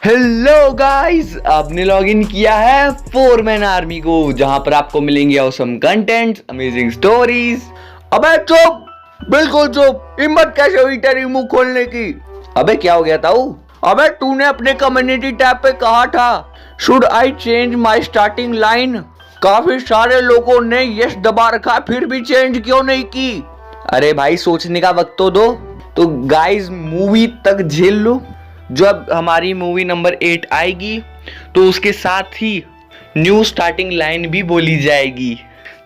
Hello guys, आपने log in किया है फोरमैन आर्मी को, जहां पर आपको मिलेंगे ऑसम कंटेंट्स, अमेजिंग स्टोरीज। अबे चुप, बिल्कुल चुप। हिम्मत कैसे हुई तेरी मुंह खोलने की? अबे क्या हो गया ताऊ? अबे तूने अपने कम्युनिटी टैब पे कहा था should I change my starting line. काफी सारे लोगों ने यस दबा रखा, फिर भी चेंज क्यों नहीं की? अरे भाई, सोचने का वक्त तो दो। तो गाइस, मूवी तक झेल लो। जब हमारी मूवी नंबर 8 आएगी तो उसके साथ ही न्यू स्टार्टिंग लाइन भी बोली जाएगी।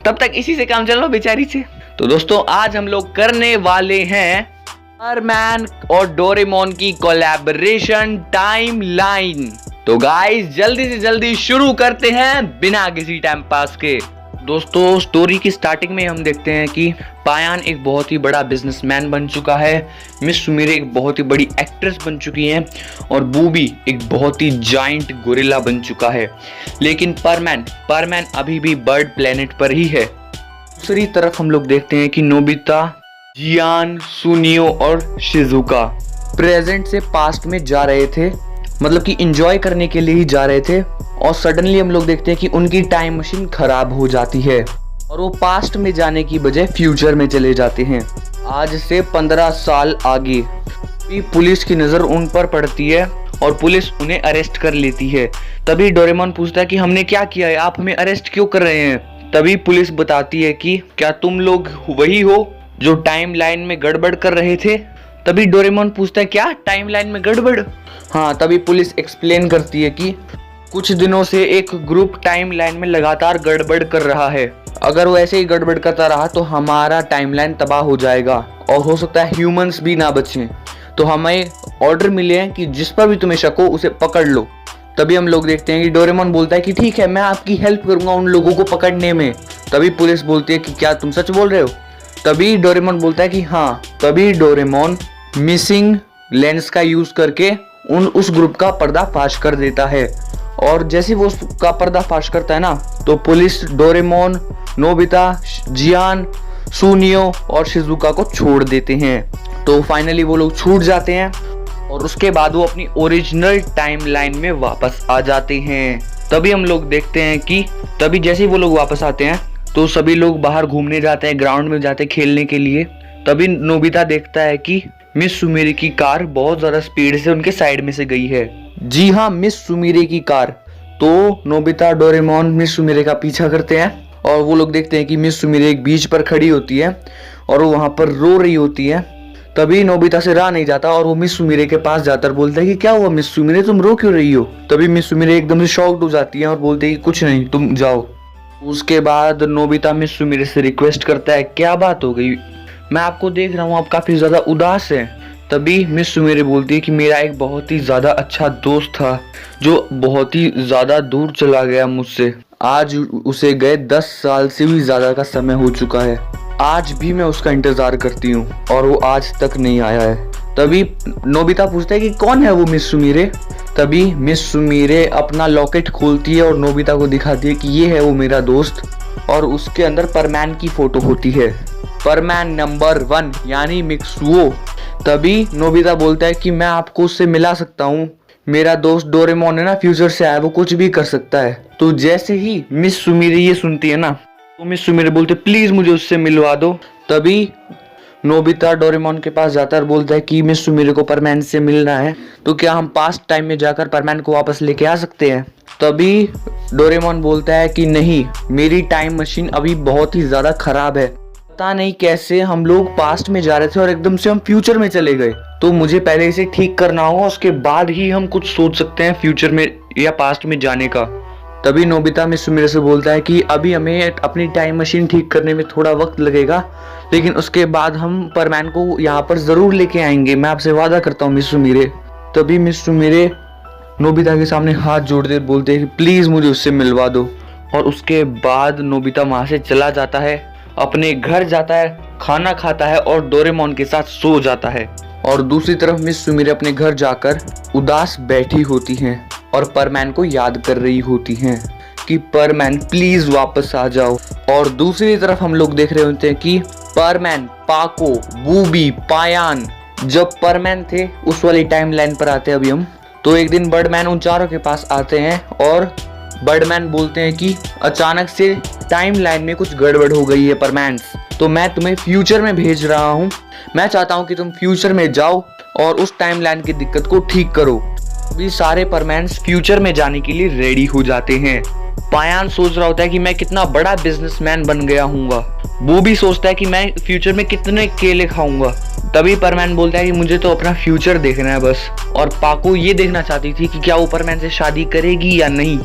तब तक इसी से काम चल लो बेचारी से। तो दोस्तों, आज हम लोग करने वाले हैं सुपरमैन और डोरेमोन की कोलैबोरेशन टाइम लाइन। तो गाइस, जल्दी से जल्दी शुरू करते हैं बिना किसी टाइम पास के। दोस्तों, स्टोरी की स्टार्टिंग में हम देखते हैं कि पायान एक बहुत ही बड़ा बिजनेसमैन बन चुका है, मिस सुमिरे एक बहुत ही बड़ी एक्ट्रेस बन चुकी हैं और बूबी एक बहुत ही जाइंट गोरिल्ला बन चुका है। लेकिन परमैन अभी भी बर्ड प्लेनेट पर ही है। दूसरी तरफ हम लोग देखते हैं कि नोबिता, जियान, सुनियो और शिजुका प्रेजेंट से पास्ट में जा रहे थे, मतलब कि एंजॉय करने के लिए ही जा रहे थे। और सडनली हम लोग देखते हैं कि उनकी टाइम मशीन खराब हो जाती है और वो पास्ट में जाने की बजाय फ्यूचर में चले जाते हैं। आज से 15 साल आगे पुलिस की नज़र उन पर पड़ती है और पुलिस उन्हें अरेस्ट कर लेती है। तभी डोरेमोन पूछता है कि हमने क्या किया है, आप हमें अरेस्ट क्यों कर रहे हैं? तभी पुलिस बताती है कि क्या तुम लोग वही हो जो टाइम लाइन में गड़बड़ कर रहे थे? तभी डोरेमोन पूछता है, क्या टाइम लाइन में गड़बड़? हाँ, तभी पुलिस एक्सप्लेन करती है कि कुछ दिनों से एक ग्रुप टाइम लाइन में लगातार गड़बड़ कर रहा है। अगर वो ऐसे ही गड़बड़ करता रहा तो हमारा टाइमलाइन तबाह हो जाएगा और हो सकता है ह्यूमंस भी ना बचें। तो हमें ऑर्डर मिले हैं कि जिस पर भी तुम्हें शक हो उसे पकड़ लो। तभी हम लोग देखते हैं कि डोरेमोन बोलता है कि ठीक है, मैं आपकी हेल्प करूंगा उन लोगों को पकड़ने में। तभी पुलिस बोलती है कि क्या तुम सच बोल रहे हो? तभी डोरेमोन बोलता है कि हाँ। तभी डोरेमोन मिसिंग लेंस का यूज करके उस ग्रुप का पर्दाफाश कर देता है। और जैसे वो उसका पर्दाफाश करता है ना, तो पुलिस डोरेमोन, नोबिता, जियान, सुनियो और शिजुका को छोड़ देते हैं। तो फाइनली वो लोग छूट जाते हैं और उसके बाद वो अपनी ओरिजिनल टाइम लाइन में वापस आ जाते हैं। तभी हम लोग देखते हैं कि तभी जैसे ही वो लोग वापस आते हैं तो सभी लोग बाहर घूमने जाते हैं, ग्राउंड में जाते हैं खेलने के लिए। तभी नोबिता देखता है कि मिस सुमिरे की कार बहुत ज़्यादा स्पीड से उनके साइड में से गई है। जी हाँ, मिस सुमिरे की कार। तो नोबिता, डोरेमोन मिस सुमिरे का पीछा करते हैं और वो लोग देखते हैं कि मिस सुमिरे एक बीच पर खड़ी होती है और वो वहाँ पर रो रही होती है। तभी नोबिता से रहा नहीं जाता और वो मिस सुमिरे के पास जाकर बोलता है कि क्या हुआ मिस सुमिरे, तुम रो क्यों रही हो? तभी मिस सुमिरे एकदम से शॉक्ड हो जाती है और बोलती है कि कुछ नहीं, तुम जाओ। उसके बाद नोबिता मिस सुमिरे से रिक्वेस्ट करता है, क्या बात हो गई? मैं आपको देख रहा हूँ आप काफ़ी ज़्यादा उदास हैं। तभी मिस सुमिरे बोलती है कि मेरा एक बहुत ही ज़्यादा अच्छा दोस्त था जो बहुत ही ज़्यादा दूर चला गया मुझसे। आज उसे गए 10 साल से भी ज़्यादा का समय हो चुका है। आज भी मैं उसका इंतज़ार करती हूँ और वो आज तक नहीं आया है। तभी नोबिता पूछता है कि कौन है वो मिस सुमिरे? तभी मिस सुमिरे अपना लॉकेट खोलती है और नोबिता को दिखाती है कि ये है वो मेरा दोस्त, और उसके अंदर परमैन की फ़ोटो होती है, परमैन नंबर 1 यानी मिक्सुओ। तभी नोबिता बोलता है कि मैं आपको उससे मिला सकता हूँ, मेरा दोस्त डोरेमोन है ना, फ्यूचर से आया, वो कुछ भी कर सकता है। तो जैसे ही मिस सुमिरे ये सुनती है ना, तो मिस सुमिरे बोलते प्लीज मुझे उससे मिलवा दो। तभी नोबिता डोरेमोन के पास जाता है और बोलता है कि मिस सुमिरे को परमैन से मिलना है, तो क्या हम पास्ट टाइम में जाकर परमैन को वापस लेके आ सकते हैं? तभी डोरेमोन बोलता है कि नहीं, मेरी टाइम मशीन अभी बहुत ही ज़्यादा खराब है, पता नहीं कैसे हम लोग पास्ट में जा रहे थे और एकदम से हम फ्यूचर में चले गए, तो मुझे पहले इसे ठीक करना होगा, उसके बाद ही हम कुछ सोच सकते हैं फ्यूचर में या पास्ट में जाने का। तभी नोबिता मिस सुमिरे से बोलता है कि अभी हमें अपनी टाइम मशीन ठीक करने में थोड़ा वक्त लगेगा, लेकिन उसके बाद हम परमैन को यहाँ पर ज़रूर लेके आएंगे, मैं आपसे वादा करता हूँ मिस सुमिरे। तभी मिस सुमिरे नोबिता के सामने हाथ जोड़ते बोलते हैं कि प्लीज़ मुझे उससे मिलवा दो। और उसके बाद नोबिता वहाँ से चला जाता है, अपने घर जाता है, खाना खाता है और डोरेमोन के साथ सो जाता है। और दूसरी तरफ मिस सुमिरे अपने घर जाकर उदास बैठी होती हैं और परमैन को याद कर रही होती हैं कि परमैन प्लीज वापस आ जाओ। और दूसरी तरफ हम लोग देख रहे होते हैं कि परमैन, पाको, बूबी, पायान जब परमैन थे उस वाली टाइमलाइन पर आते हैं अभी हम, तो एक दिन बर्डमैन उन चारों के पास आते हैं और बर्डमैन बोलते हैं कि अचानक से टाइम लाइन में कुछ गड़बड़ हो गई है परमैन्स, तो मैं तुम्हें फ्यूचर में भेज रहा हूँ। मैं चाहता हूँ कि तुम फ्यूचर में जाओ और उस टाइम लाइन की दिक्कत को ठीक करो। अभी सारे परमैन्स फ्यूचर में जाने के लिए रेडी हो जाते हैं। पायान सोच रहा होता है कि मैं कितना बड़ा बिजनेसमैन बन गया हूँगा। वो भी सोचता है कि मैं फ्यूचर में कितने केले खाऊंगा। तभी परमैन बोलता है कि मुझे तो अपना फ्यूचर देखना है बस। और पाको ये देखना चाहती थी कि क्या वो परमैन से शादी करेगी या नहीं।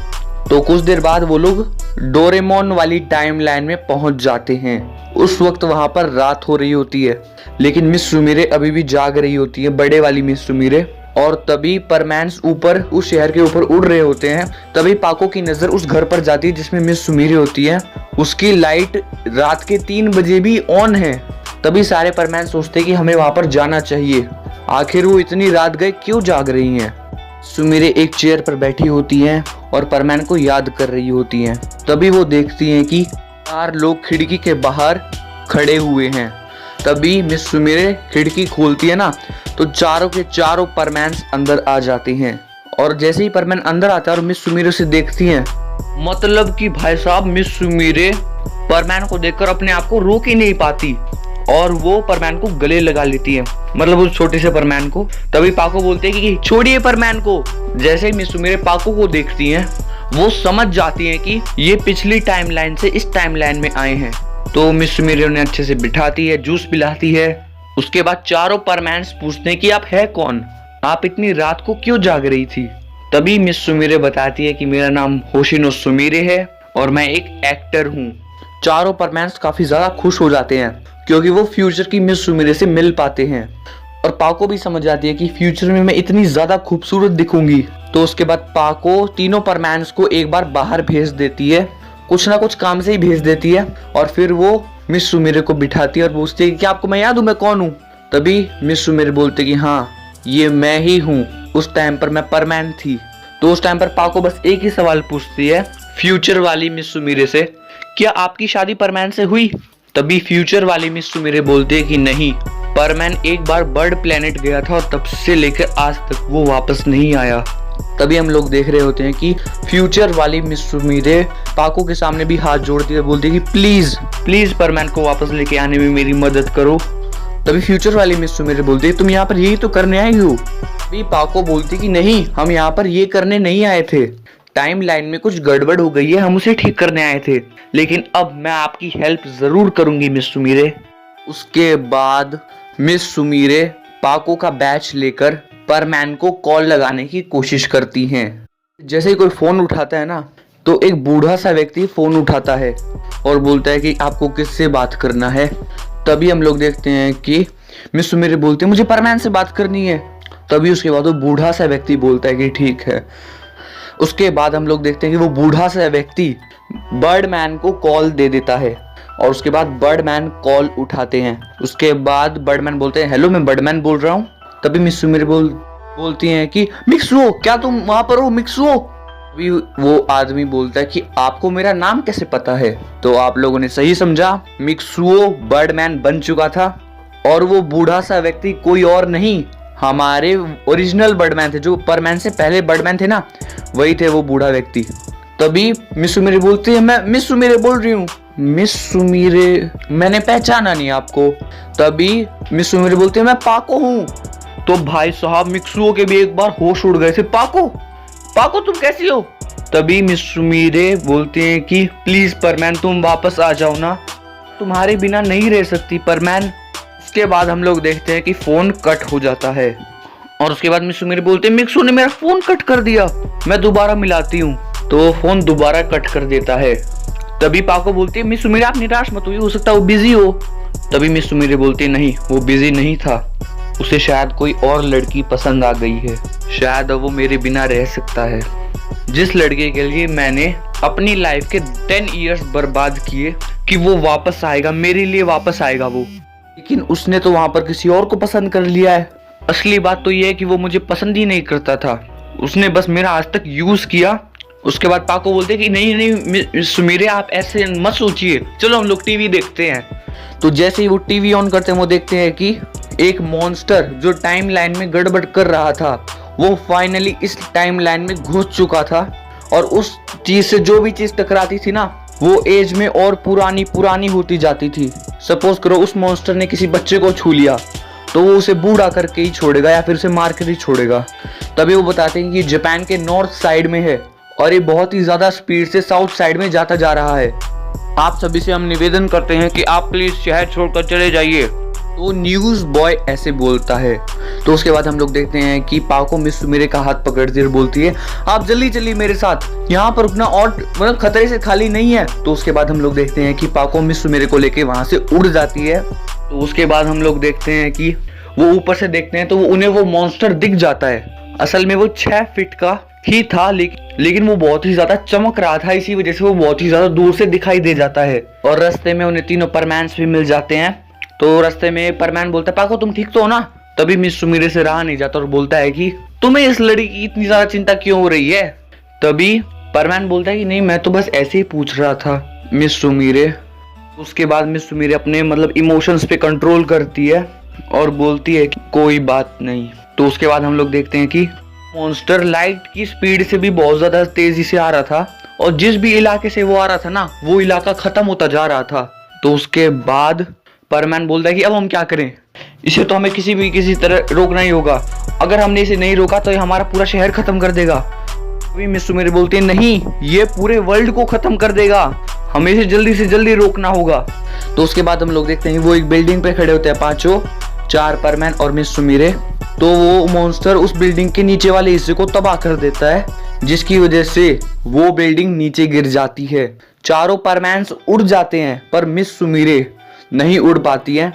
तो कुछ देर बाद वो लोग डोरेमोन वाली टाइम लाइन में पहुंच जाते हैं। उस वक्त वहां पर रात हो रही होती है, लेकिन मिस सुमिरे अभी भी जाग रही होती है, बड़े वाली मिस सुमिरे। और तभी परमैन्स ऊपर उस शहर के ऊपर उड़ रहे होते हैं। तभी पाको की नजर उस घर पर जाती है जिसमें मिस सुमिरे होती है। उसकी लाइट रात के 3 बजे भी ऑन है। तभी सारे परमैन सोचते कि हमें वहां पर जाना चाहिए। आखिर वो इतनी रात गए क्यों जाग रही हैं। सुमिरे एक चेयर पर बैठी होती हैं और परमैन को याद कर रही होती हैं। तभी वो देखती हैं कि 4 लोग खिड़की के बाहर खड़े हुए हैं। तभी मिस सुमिरे खिड़की खोलती है ना, तो चारों के चारों परमैन्स अंदर आ जाते हैं। और जैसे ही परमैन अंदर आता है और मिस सुमिरे से देखती हैं, मतलब कि भाई साहब मिस सुमिरे परमैन को देखकर अपने आप को रोक ही नहीं पाती और वो परमैन को गले लगा लेती है, मतलब उस छोटे से परमैन को। तभी पाको बोलते हैं कि छोड़िए परमैन को। जैसे ही मिस सुमिरे पाको को देखती हैं, वो समझ जाती हैं कि ये पिछली टाइमलाइन से इस टाइमलाइन में आए हैं। तो मिस सुमिरे उन्हें अच्छे से बिठाती है, जूस पिलाती है। उसके बाद चारों परमैन्स पूछते हैं कि आप है कौन, आप इतनी रात को क्यों जाग रही थी। तभी मिस सुमिरे बताती है कि मेरा नाम होशिनो सुमिरे है और मैं एक एक्टर हूँ। चारों परमैन्स काफी ज्यादा खुश हो जाते हैं क्योंकि वो फ्यूचर की मिस सुमिरे से मिल पाते हैं। और पाको भी समझ जाती है कि फ्यूचर में मैं इतनी ज्यादा खूबसूरत दिखूंगी। तो उसके बाद पाको तीनों परमैन्स को एक बार बाहर भेज देती है, कुछ ना कुछ काम से ही भेज देती है। और फिर वो मिस सुमिरे को बिठाती है और पूछती है कि क्या आपको मैं याद हूँ, मैं कौन हूँ। तभी मिस सुमिरे बोलते कि हाँ ये मैं ही हूँ, उस टाइम पर मैं परमैन थी। तो उस टाइम पर पाको बस एक ही सवाल पूछती है फ्यूचर वाली मिस सुमिरे से, क्या आपकी शादी परमैन से हुई। तभी फ्यूचर वाली मिस सुमिरे बोलते हैं कि नहीं, परमैन एक बार बर्ड प्लेनेट गया था और तब से लेकर आज तक वो वापस नहीं आया। तभी हम लोग देख रहे होते हैं कि फ्यूचर वाली मिस सुमिरे पाको के सामने भी हाथ जोड़ती है, बोलती है कि प्लीज प्लीज परमैन को वापस लेके आने में मेरी मदद करो। तभी फ्यूचर वाली मिस सुमिरे बोलती है तुम यहाँ पर यही तो करने आई हो। तभी पाको बोलती कि नहीं, हम यहाँ पर ये करने नहीं आए थे, टाइम लाइन में कुछ गड़बड़ हो गई है, हम उसे ठीक करने आए थे, लेकिन अब मैं आपकी हेल्प जरूर करूंगी मिस सुमिरे। उसके बाद मिस सुमिरे पाको का बैच लेकर परमैन को कॉल लगाने की कोशिश करती हैं। जैसे ही कोई फोन उठाता है ना, तो एक बूढ़ा सा व्यक्ति फोन उठाता है और बोलता है कि आपको किससे बात करना है। तभी हम लोग देखते हैं कि मिस सुमिरे बोलते हैं मुझे परमैन से बात करनी है। तभी उसके बाद वो बूढ़ा सा व्यक्ति बोलता है कि ठीक है। उसके बाद हम लोग देखते हैं कि वो बूढ़ा सा व्यक्ति बर्डमैन को कॉल दे देता है और उसके बाद बर्डमैन कॉल उठाते हैं। उसके बाद बर्डमैन बोलते हैं हेलो, मैं बर्डमैन बोल रहा हूँ। तभी मिस सुमिरे बोलती हैं कि मिक्सुओ, क्या तुम वहां पर हो मिक्सुओ। अभी वो आदमी बोलता है कि आपको मेरा नाम कैसे पता है। तो आप लोगों ने सही समझा, मिक्सुओ बर्डमैन बन चुका था और वो बूढ़ा सा व्यक्ति कोई और नहीं, हमारे ओरिजिनल बर्डमैन थे, जो परमैन से पहले बर्डमैन थे ना, वही थे वो बूढ़ा व्यक्ति। तभी मिस सुमिरे बोलती है मैं मिस सुमिरे बोल रही हूँ। मिस सुमिरे, मैंने पहचाना नहीं आपको। तभी मिस सुमिरे बोलती है मैं पाको हूँ। तो भाई साहब मिक्सुओ के भी एक बार होश उड़ गए थे, पाको पाको तुम कैसी हो। तभी मिस सुमिरे बोलते हैं कि प्लीज परमैन तुम वापस आ जाओ ना, तुम्हारे बिना नहीं रह सकती परमैन। उसके बाद हम लोग देखते हैं कि फोन कट हो जाता है और उसके बाद मिस सुमिरे बोलते हैं मिक्सुओ ने मेरा फोन कट कर दिया, मैं दोबारा मिलाती हूँ। तो फोन दोबारा कट कर देता है। तभी पाको बोलती है मिस सुमिरे आप निराश मत हो सकता है वो बिजी हो। तभी मिस सुमिरे बोलती है नहीं, वो बिजी नहीं था, उसे शायद कोई और लड़की पसंद आ गई है, शायद अब वो मेरे बिना रह सकता है। जिस लड़के के लिए मैंने अपनी लाइफ के 10 इयर्स बर्बाद किए कि वो वापस आएगा, मेरे लिए वापस आएगा वो, लेकिन उसने तो वहां पर किसी और को पसंद कर लिया है। असली बात तो ये है कि वो मुझे पसंद ही नहीं करता था, उसने बस मेरा आज तक यूज किया। उसके बाद पाको बोलते कि नहीं नहीं सुमिरे आप ऐसे मत सोचिए, चलो हम लोग टीवी देखते हैं। तो जैसे ही वो टीवी ऑन करते हैं वो देखते हैं कि एक मॉन्स्टर जो टाइम लाइन में गड़बड़ कर रहा था वो फाइनली इस टाइमलाइन में घुस चुका था और उस चीज से जो भी चीज टकराती थी ना वो एज में और पुरानी पुरानी होती जाती थी। सपोज करो उस मॉन्स्टर ने किसी बच्चे को छू लिया तो वो उसे बूढ़ा करके ही छोड़ेगा या फिर उसे मार कर ही छोड़ेगा। तभी वो बताते हैं कि जापान के नॉर्थ साइड में है और ये बहुत ही ज्यादा स्पीड से साउथ साइड में जाता जा रहा है। आप सभी से हम निवेदन करते हैं कि आप प्लीज शहर छोड़कर चले जाइए। तो न्यूज बॉय ऐसे बोलता है। तो उसके बाद हम लोग देखते हैं कि पाको मिस सुमिरे का हाथ पकड़ती और बोलती है आप जल्दी चलिए मेरे साथ, यहाँ पर रुकना और मतलब खतरे से खाली नहीं है। तो उसके बाद हम लोग देखते हैं कि पाको मिस सुमिरे को लेके वहां से उड़ जाती है। तो उसके बाद हम लोग देखते हैं कि वो ऊपर से देखते हैं तो उन्हें वो मॉन्स्टर दिख जाता है। असल में वो 6 फीट का ही था लेकिन वो बहुत ही ज्यादा चमक रहा था, इसी वजह से वो बहुत ही ज्यादा दूर से दिखाई दे जाता है। और रास्ते में उन्हें तीनों परमैन्स भी मिल जाते हैं। तो रास्ते में परमैन बोलता है पाको तुम ठीक तो हो ना। तभी मिस सुमिरे से रहा नहीं जाता और बोलता है कि तुम्हें इस लड़की की इतनी ज्यादा चिंता क्यों हो रही है। तभी परमैन बोलता है कि नहीं मैं तो बस ऐसे ही पूछ रहा था मिस सुमिरे। उसके बाद मिस सुमिरे अपने मतलब इमोशंस पे कंट्रोल करती है और बोलती है कि कोई बात नहीं। तो उसके बाद हम लोग देखते हैं कि मॉन्स्टर लाइट की स्पीड से भी बहुत ज्यादा तेजी से आ रहा था और जिस भी इलाके से वो आ रहा था ना वो इलाका खत्म होता जा रहा था। तो उसके बाद परमैन बोलता है कि अब हम क्या करें, इसे तो हमें किसी तरह रोकना ही होगा। अगर हमने इसे नहीं रोका तो ये हमारा पूरा शहर खत्म कर देगा। अभी मिस सुमिरे बोलते हैं नहीं ये पूरे वर्ल्ड को खत्म कर देगा, हमें इसे जल्दी से जल्दी रोकना होगा। तो उसके बाद हम लोग देखते हैं वो एक बिल्डिंग पे खड़े होते हैं पांचों, 4 परमैन और मिस सुमिरे। तो वो मॉन्स्टर उस बिल्डिंग के नीचे वाले हिस्से को तबाह कर देता है जिसकी वजह से वो बिल्डिंग नीचे गिर जाती है। चारों परमैन्स उड़ जाते हैं पर मिस सुमिरे नहीं उड़ पाती है।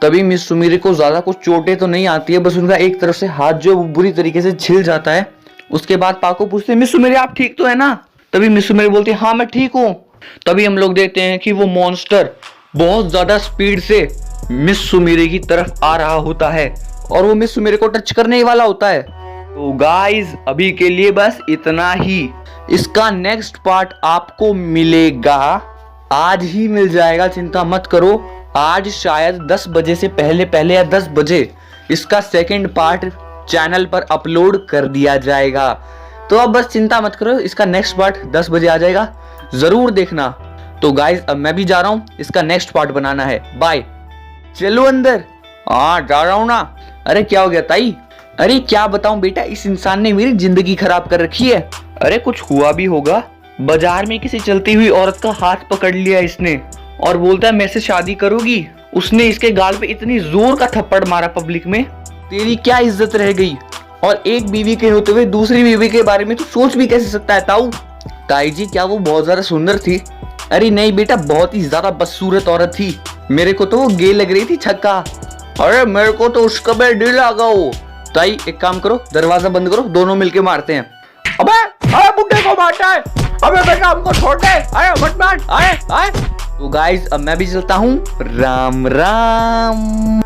तभी मिस सुमिरे को ज्यादा कुछ चोटें तो नहीं आती है, बस उनका एक तरफ से हाथ जो बुरी तरीके से छिल जाता है। उसके बाद पाको पूछते हैं मिस सुमिरे आप ठीक तो है ना। तभी मिस सुमिरे बोलती है हाँ मैं ठीक हूँ। तभी हम लोग देखते हैं कि वो मॉन्स्टर बहुत ज्यादा स्पीड से मिस सुमिरे की तरफ आ रहा होता है और वो मिस सुमिरे को टच करने ही वाला होता है। तो गाइस अभी के लिए बस इतना ही। इसका नेक्स्ट पार्ट आपको मिलेगा, आज ही मिल जाएगा, चिंता मत करो। आज शायद 10 बजे से पहले या 10 बजे इसका सेकंड पार्ट चैनल पर अपलोड कर दिया जाएगा। तो अब बस चिंता मत करो, इसका नेक्स्ट पार्ट 10 बजे आ जाएगा, जरूर देखना। तो गाइस अब मैं भी जा रहा हूँ, इसका नेक्स्ट पार्ट बनाना है। बाय। चलो अंदर। हाँ जा रहा हूँ ना। अरे क्या हो गया ताई। अरे क्या बताऊं बेटा, इस इंसान ने मेरी जिंदगी खराब कर रखी है। अरे कुछ हुआ भी होगा, बाजार में किसी चलती हुई औरत का हाथ पकड़ लिया इसने और बोलता है मेरे से शादी करोगी। उसने इसके गाल पे इतनी जोर का थप्पड़ मारा पब्लिक में, तेरी क्या इज्जत रह गई। और एक बीवी के होते हुए दूसरी बीवी के बारे में तो सोच भी कैसे सकता है ताऊ। ताई जी क्या वो बहुत ज्यादा सुंदर थी। अरे नहीं बेटा बहुत ही ज्यादा बदसूरत औरत थी, मेरे को तो वो गे लग रही थी छक्का। अरे मेरे को तो उसका बेड लगा वो। ताई एक काम करो दरवाजा बंद करो, दोनों मिलके मारते हैं। अबे बुड्ढे को मारता है, अबे बेटा हमको छोड़ दे, अरे मत मार। तो गाइस अब मैं भी चलता हूँ, राम राम।